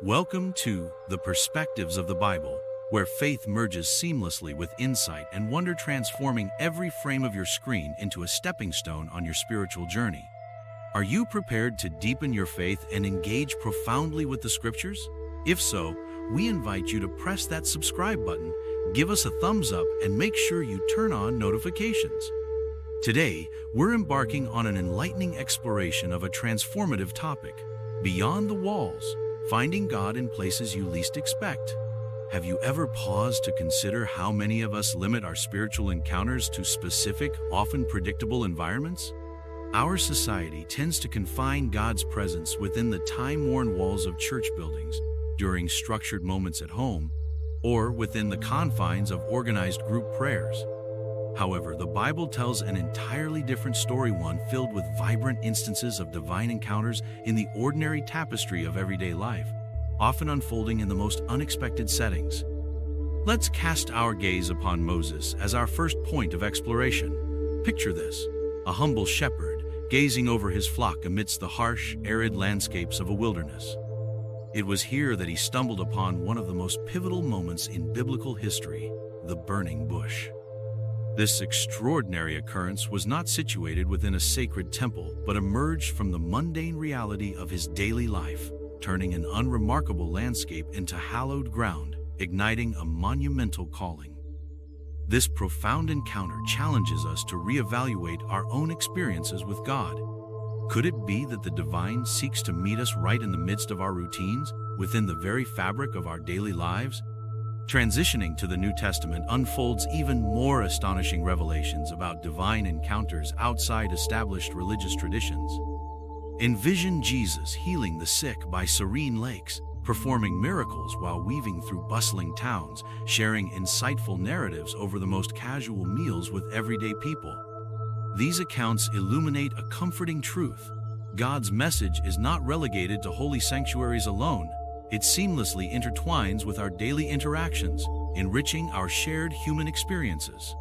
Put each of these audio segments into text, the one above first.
Welcome to The Perspectives of the Bible, where faith merges seamlessly with insight and wonder, transforming every frame of your screen into a stepping stone on your spiritual journey. Are you prepared to deepen your faith and engage profoundly with the Scriptures? If so, we invite you to press that subscribe button, give us a thumbs up, and make sure you turn on notifications. Today, we're embarking on an enlightening exploration of a transformative topic: beyond the walls, finding God in places you least expect. Have you ever paused to consider how many of us limit our spiritual encounters to specific, often predictable environments? Our society tends to confine God's presence within the time-worn walls of church buildings, during structured moments at home, or within the confines of organized group prayers. However, the Bible tells an entirely different story, one filled with vibrant instances of divine encounters in the ordinary tapestry of everyday life, often unfolding in the most unexpected settings. Let's cast our gaze upon Moses as our first point of exploration. Picture this: a humble shepherd gazing over his flock amidst the harsh, arid landscapes of a wilderness. It was here that he stumbled upon one of the most pivotal moments in biblical history: the burning bush. This extraordinary occurrence was not situated within a sacred temple, but emerged from the mundane reality of his daily life, turning an unremarkable landscape into hallowed ground, igniting a monumental calling. This profound encounter challenges us to reevaluate our own experiences with God. Could it be that the divine seeks to meet us right in the midst of our routines, within the very fabric of our daily lives? Transitioning to the New Testament unfolds even more astonishing revelations about divine encounters outside established religious traditions. Envision Jesus healing the sick by serene lakes, performing miracles while weaving through bustling towns, sharing insightful narratives over the most casual meals with everyday people. These accounts illuminate a comforting truth: God's message is not relegated to holy sanctuaries alone. It seamlessly intertwines with our daily interactions, enriching our shared human experiences.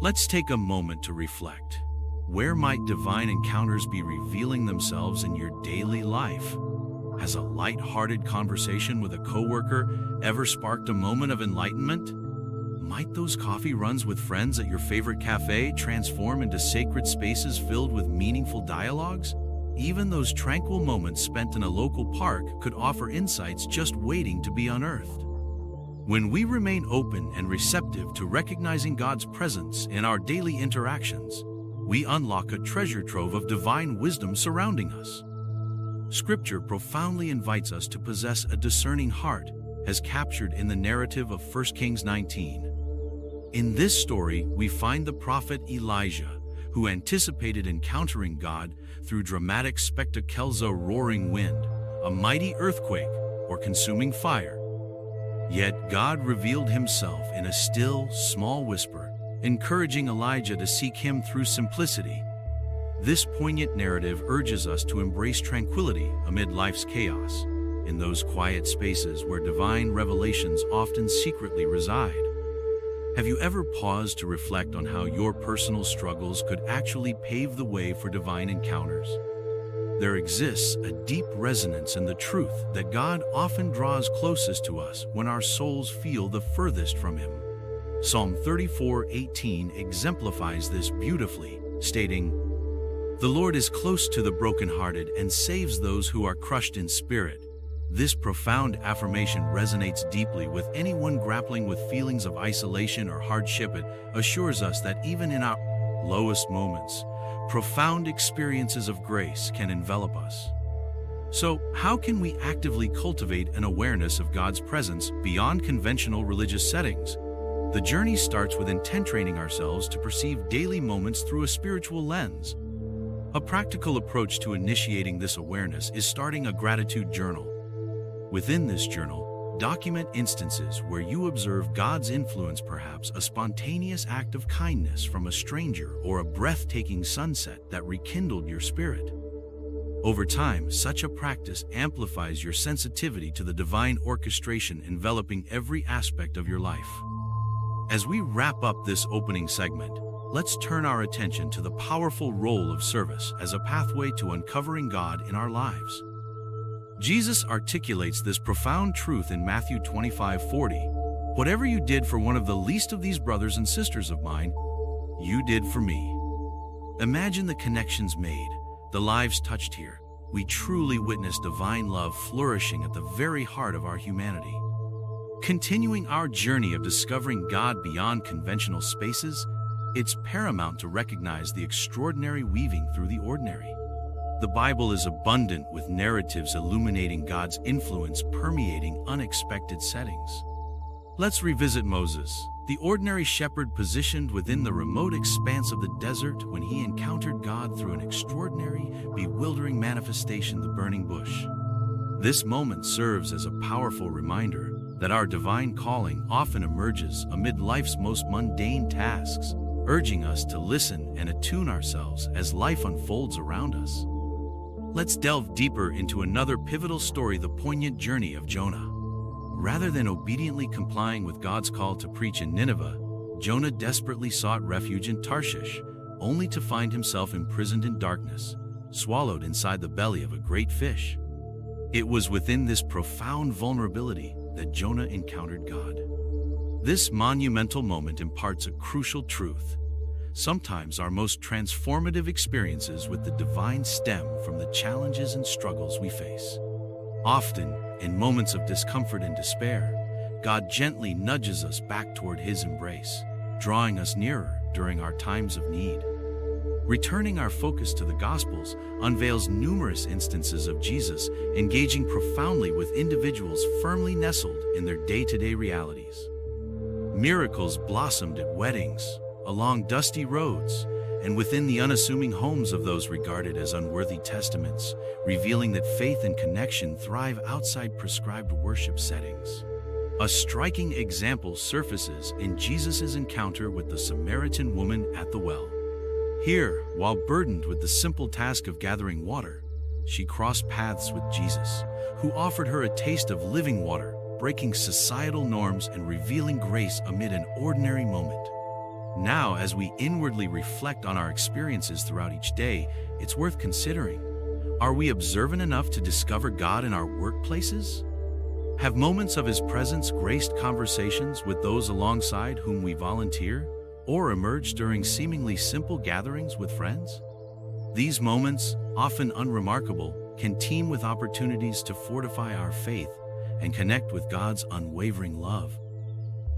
Let's take a moment to reflect. Where might divine encounters be revealing themselves in your daily life? Has a light-hearted conversation with a coworker ever sparked a moment of enlightenment? Might those coffee runs with friends at your favorite cafe transform into sacred spaces filled with meaningful dialogues? Even those tranquil moments spent in a local park could offer insights just waiting to be unearthed. When we remain open and receptive to recognizing God's presence in our daily interactions, we unlock a treasure trove of divine wisdom surrounding us. Scripture profoundly invites us to possess a discerning heart, as captured in the narrative of 1 Kings 19. In this story, we find the prophet Elijah, who anticipated encountering God through dramatic spectacles: a roaring wind, a mighty earthquake, or consuming fire. Yet God revealed himself in a still, small whisper, encouraging Elijah to seek him through simplicity. This poignant narrative urges us to embrace tranquility amid life's chaos, in those quiet spaces where divine revelations often secretly reside. Have you ever paused to reflect on how your personal struggles could actually pave the way for divine encounters? There exists a deep resonance in the truth that God often draws closest to us when our souls feel the furthest from Him. Psalm 34:18 exemplifies this beautifully, stating, "The Lord is close to the brokenhearted and saves those who are crushed in spirit." This profound affirmation resonates deeply with anyone grappling with feelings of isolation or hardship. It assures us that even in our lowest moments, profound experiences of grace can envelop us. So, how can we actively cultivate an awareness of God's presence beyond conventional religious settings? The journey starts with training ourselves to perceive daily moments through a spiritual lens. A practical approach to initiating this awareness is starting a gratitude journal. Within this journal, document instances where you observe God's influence, perhaps a spontaneous act of kindness from a stranger or a breathtaking sunset that rekindled your spirit. Over time, such a practice amplifies your sensitivity to the divine orchestration enveloping every aspect of your life. As we wrap up this opening segment, let's turn our attention to the powerful role of service as a pathway to uncovering God in our lives. Jesus articulates this profound truth in Matthew 25:40. Whatever you did for one of the least of these brothers and sisters of mine, you did for me. Imagine the connections made, the lives touched here. We truly witness divine love flourishing at the very heart of our humanity. Continuing our journey of discovering God beyond conventional spaces, it's paramount to recognize the extraordinary weaving through the ordinary. The Bible is abundant with narratives illuminating God's influence permeating unexpected settings. Let's revisit Moses, the ordinary shepherd positioned within the remote expanse of the desert when he encountered God through an extraordinary, bewildering manifestation, the burning bush. This moment serves as a powerful reminder that our divine calling often emerges amid life's most mundane tasks, urging us to listen and attune ourselves as life unfolds around us. Let's delve deeper into another pivotal story, the poignant journey of Jonah. Rather than obediently complying with God's call to preach in Nineveh, Jonah desperately sought refuge in Tarshish, only to find himself imprisoned in darkness, swallowed inside the belly of a great fish. It was within this profound vulnerability that Jonah encountered God. This monumental moment imparts a crucial truth. Sometimes our most transformative experiences with the divine stem from the challenges and struggles we face. Often, in moments of discomfort and despair, God gently nudges us back toward His embrace, drawing us nearer during our times of need. Returning our focus to the Gospels unveils numerous instances of Jesus engaging profoundly with individuals firmly nestled in their day-to-day realities. Miracles blossomed at weddings, along dusty roads, and within the unassuming homes of those regarded as unworthy testaments, revealing that faith and connection thrive outside prescribed worship settings. A striking example surfaces in Jesus' encounter with the Samaritan woman at the well. Here, while burdened with the simple task of gathering water, she crossed paths with Jesus, who offered her a taste of living water, breaking societal norms and revealing grace amid an ordinary moment. Now, as we inwardly reflect on our experiences throughout each day, it's worth considering. Are we observant enough to discover God in our workplaces? Have moments of His presence graced conversations with those alongside whom we volunteer, or emerged during seemingly simple gatherings with friends? These moments, often unremarkable, can teem with opportunities to fortify our faith and connect with God's unwavering love.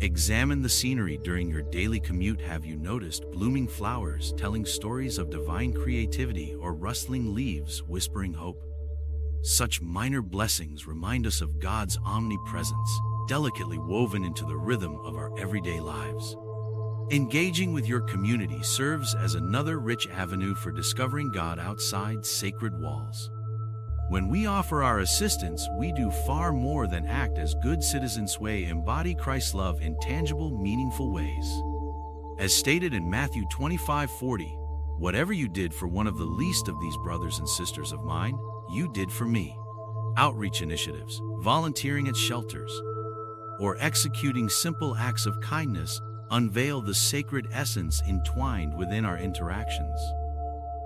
Examine the scenery during your daily commute. Have you noticed blooming flowers telling stories of divine creativity or rustling leaves whispering hope? Such minor blessings remind us of God's omnipresence, delicately woven into the rhythm of our everyday lives. Engaging with your community serves as another rich avenue for discovering God outside sacred walls. When we offer our assistance, we do far more than act as good citizens. We embody Christ's love in tangible, meaningful ways. As stated in Matthew 25:40, whatever you did for one of the least of these brothers and sisters of mine, you did for me. Outreach initiatives, volunteering at shelters, or executing simple acts of kindness unveil the sacred essence entwined within our interactions.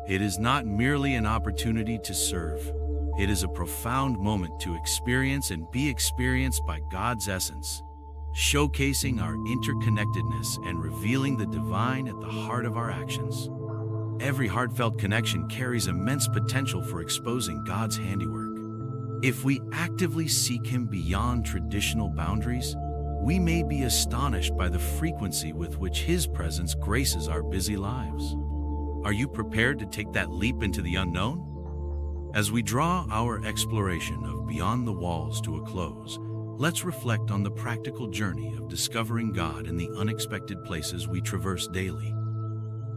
It is not merely an opportunity to serve. It is a profound moment to experience and be experienced by God's essence, showcasing our interconnectedness and revealing the divine at the heart of our actions. Every heartfelt connection carries immense potential for exposing God's handiwork. If we actively seek Him beyond traditional boundaries, we may be astonished by the frequency with which His presence graces our busy lives. Are you prepared to take that leap into the unknown? As we draw our exploration of Beyond the Walls to a close, let's reflect on the practical journey of discovering God in the unexpected places we traverse daily.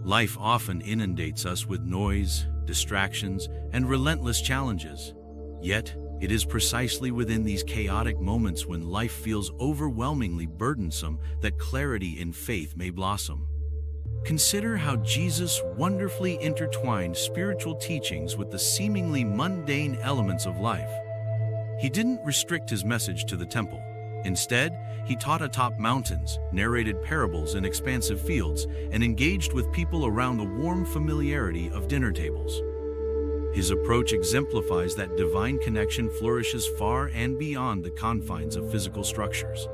Life often inundates us with noise, distractions, and relentless challenges. Yet, it is precisely within these chaotic moments when life feels overwhelmingly burdensome that clarity in faith may blossom. Consider how Jesus wonderfully intertwined spiritual teachings with the seemingly mundane elements of life. He didn't restrict His message to the temple. Instead, He taught atop mountains, narrated parables in expansive fields, and engaged with people around the warm familiarity of dinner tables. His approach exemplifies that divine connection flourishes far and beyond the confines of physical structures.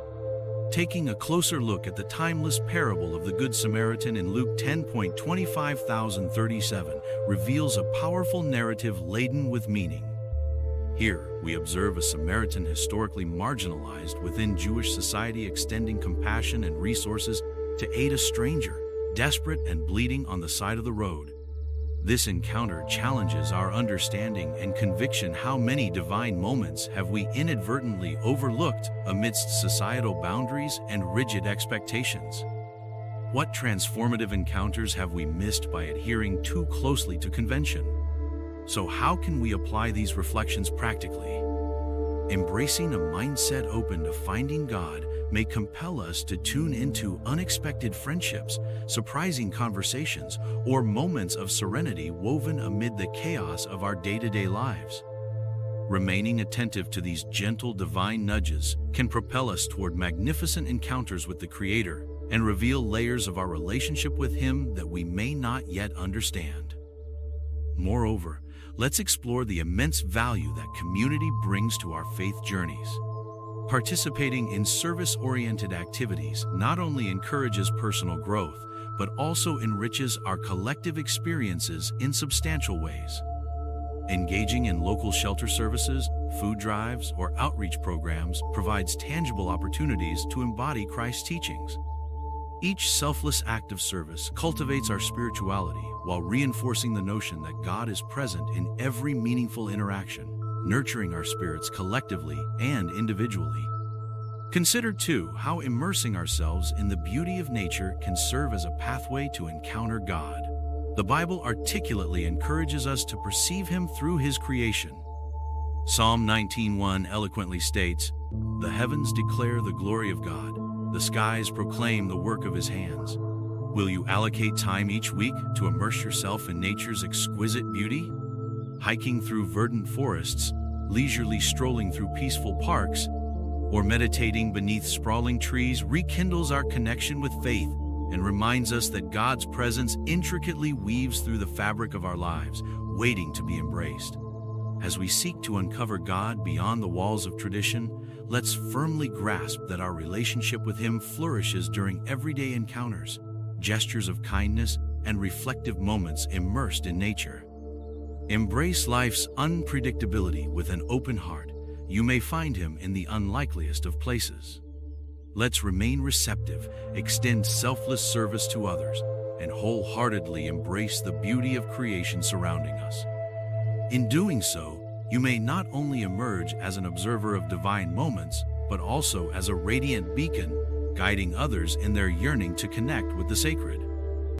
Taking a closer look at the timeless parable of the Good Samaritan in Luke 10:25,037 reveals a powerful narrative laden with meaning. Here, we observe a Samaritan historically marginalized within Jewish society extending compassion and resources to aid a stranger, desperate and bleeding on the side of the road. This encounter challenges our understanding and conviction. How many divine moments have we inadvertently overlooked amidst societal boundaries and rigid expectations? What transformative encounters have we missed by adhering too closely to convention? So how can we apply these reflections practically? Embracing a mindset open to finding God may compel us to tune into unexpected friendships, surprising conversations, or moments of serenity woven amid the chaos of our day-to-day lives. Remaining attentive to these gentle divine nudges can propel us toward magnificent encounters with the Creator and reveal layers of our relationship with Him that we may not yet understand. Moreover, let's explore the immense value that community brings to our faith journeys. Participating in service-oriented activities not only encourages personal growth, but also enriches our collective experiences in substantial ways. Engaging in local shelter services, food drives, or outreach programs provides tangible opportunities to embody Christ's teachings. Each selfless act of service cultivates our spirituality while reinforcing the notion that God is present in every meaningful interaction, nurturing our spirits collectively and individually. Consider, too, how immersing ourselves in the beauty of nature can serve as a pathway to encounter God. The Bible articulately encourages us to perceive Him through His creation. Psalm 19:1 eloquently states, "The heavens declare the glory of God. The skies proclaim the work of His hands." Will you allocate time each week to immerse yourself in nature's exquisite beauty? Hiking through verdant forests, leisurely strolling through peaceful parks, or meditating beneath sprawling trees rekindles our connection with faith and reminds us that God's presence intricately weaves through the fabric of our lives, waiting to be embraced. As we seek to uncover God beyond the walls of tradition, let's firmly grasp that our relationship with Him flourishes during everyday encounters, gestures of kindness, and reflective moments immersed in nature. Embrace life's unpredictability with an open heart. You may find Him in the unlikeliest of places. Let's remain receptive, extend selfless service to others, and wholeheartedly embrace the beauty of creation surrounding us. In doing so, you may not only emerge as an observer of divine moments, but also as a radiant beacon, guiding others in their yearning to connect with the sacred.